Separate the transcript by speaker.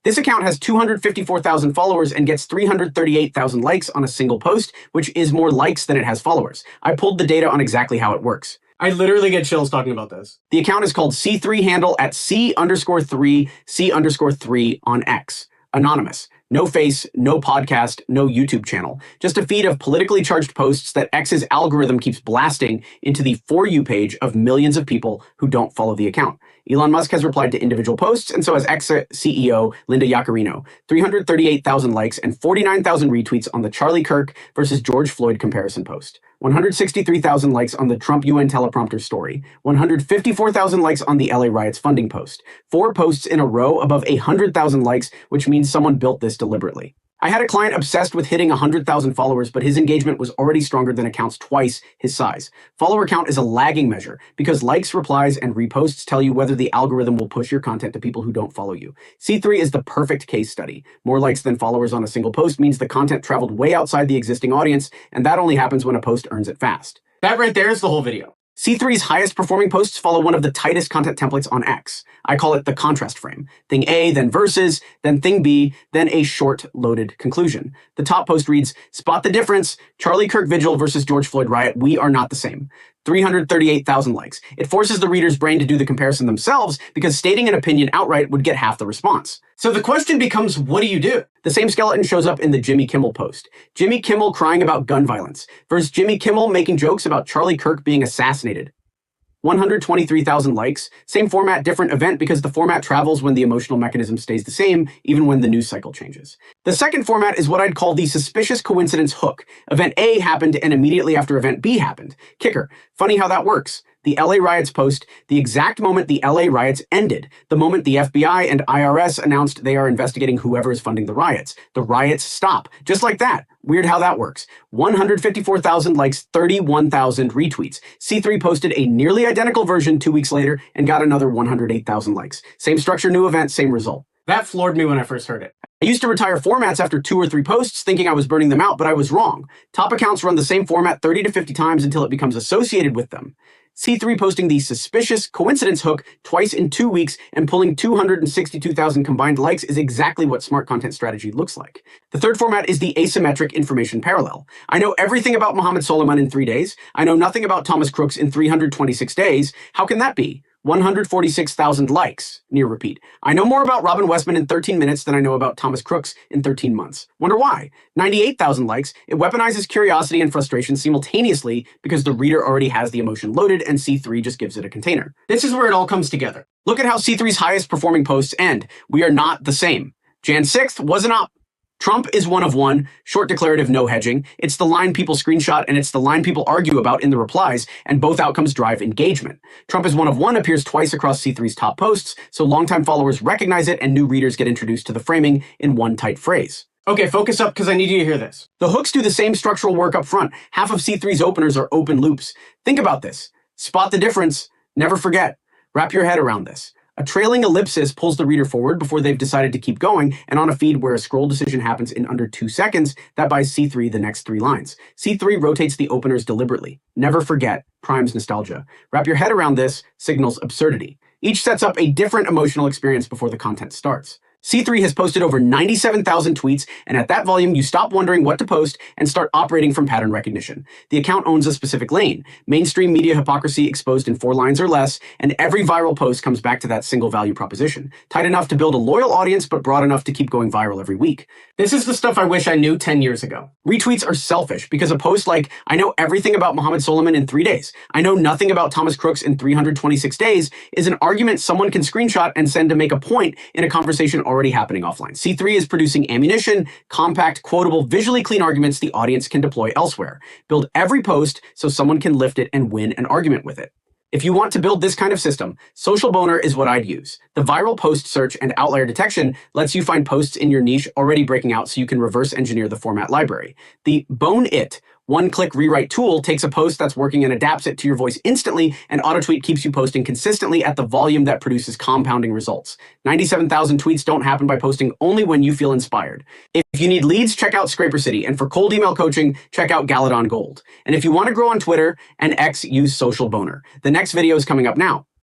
Speaker 1: This account has 254,000 followers and gets 338,000 likes on a single post, which is more likes than it has followers. I pulled the data on exactly how it works.
Speaker 2: I literally get chills talking about this.
Speaker 1: The account is called C3 handle at C_3 on X. Anonymous. No face, no podcast, no YouTube channel. Just a feed of politically charged posts that X's algorithm keeps blasting into the For You page of millions of people who don't follow the account. Elon Musk has replied to individual posts, and so has X CEO Linda Yaccarino. 338,000 likes and 49,000 retweets on the Charlie Kirk versus George Floyd comparison post. 163,000 likes on the Trump UN teleprompter story. 154,000 likes on the LA riots funding post. 4 posts in a row above 100,000 likes, which means someone built this deliberately. I had a client obsessed with hitting 100,000 followers, but his engagement was already stronger than accounts twice his size. Follower count is a lagging measure because likes, replies, and reposts tell you whether the algorithm will push your content to people who don't follow you. C3 is the perfect case study. More likes than followers on a single post means the content traveled way outside the existing audience, and that only happens when a post earns it fast.
Speaker 2: That right there is the whole video.
Speaker 1: C3's highest performing posts follow one of the tightest content templates on X. I call it the contrast frame. Thing A, then versus, then thing B, then a short loaded conclusion. The top post reads, "Spot the difference, Charlie Kirk vigil versus George Floyd riot, we are not the same." 338,000 likes. It forces the reader's brain to do the comparison themselves because stating an opinion outright would get half the response.
Speaker 2: So the question becomes, what do you do?
Speaker 1: The same skeleton shows up in the Jimmy Kimmel post. Jimmy Kimmel crying about gun violence versus Jimmy Kimmel making jokes about Charlie Kirk being assassinated. 123,000 likes. Same format, different event because the format travels when the emotional mechanism stays the same, even when the news cycle changes. The second format is what I'd call the suspicious coincidence hook. Event A happened and immediately after event B happened. Kicker. Funny how that works. The LA riots post, the exact moment the LA riots ended, the moment the FBI and IRS announced they are investigating whoever is funding the riots. The riots stop. Just like that. Weird how that works. 154,000 likes, 31,000 retweets. C3 posted a nearly identical version 2 weeks later and got another 108,000 likes. Same structure, new event, same result.
Speaker 2: That floored me when I first heard it.
Speaker 1: I used to retire formats after 2 or 3 posts thinking I was burning them out, but I was wrong. Top accounts run the same format 30 to 50 times until it becomes associated with them. C3 posting the suspicious coincidence hook twice in 2 weeks and pulling 262,000 combined likes is exactly what smart content strategy looks like. The third format is the asymmetric information parallel. I know everything about Mohammed Suleiman in 3 days. I know nothing about Thomas Crooks in 326 days. How can that be? 146,000 likes, near repeat. I know more about Robin Westman in 13 minutes than I know about Thomas Crooks in 13 months. Wonder why? 98,000 likes. It weaponizes curiosity and frustration simultaneously because the reader already has the emotion loaded and C3 just gives it a container.
Speaker 2: This is where it all comes together.
Speaker 1: Look at how C3's highest performing posts end. We are not the same. Jan 6th was an op. Trump is one of one, short declarative, no hedging. It's the line people screenshot and it's the line people argue about in the replies, and both outcomes drive engagement. Trump is one of one appears twice across C3's top posts, so longtime followers recognize it and new readers get introduced to the framing in one tight phrase.
Speaker 2: Okay, focus up because I need you to hear this.
Speaker 1: The hooks do the same structural work up front. Half of C3's openers are open loops. Think about this. Spot the difference. Never forget. Wrap your head around this. A trailing ellipsis pulls the reader forward before they've decided to keep going, and on a feed where a scroll decision happens in under 2 seconds, that buys C3 the next 3 lines. C3 rotates the openers deliberately. Never forget, primes nostalgia. Wrap your head around this, signals absurdity. Each sets up a different emotional experience before the content starts. C3 has posted over 97,000 tweets, and at that volume, you stop wondering what to post and start operating from pattern recognition. The account owns a specific lane, mainstream media hypocrisy exposed in 4 lines or less, and every viral post comes back to that single value proposition. Tight enough to build a loyal audience, but broad enough to keep going viral every week.
Speaker 2: This is the stuff I wish I knew 10 years ago.
Speaker 1: Retweets are selfish because a post like, I know everything about Mohammed Suleiman in 3 days, I know nothing about Thomas Crooks in 326 days, is an argument someone can screenshot and send to make a point in a conversation already happening offline. C3 is producing ammunition, compact, quotable, visually clean arguments the audience can deploy elsewhere. Build every post so someone can lift it and win an argument with it. If you want to build this kind of system, Social Boner is what I'd use. The viral post search and outlier detection lets you find posts in your niche already breaking out so you can reverse engineer the format library. The Bone It one-click rewrite tool takes a post that's working and adapts it to your voice instantly, and AutoTweet keeps you posting consistently at the volume that produces compounding results. 97,000 tweets don't happen by posting only when you feel inspired. If you need leads, check out Scraper City, and for cold email coaching, check out Galadon Gold. And if you want to grow on Twitter and X, use Social Boner. The next video is coming up now.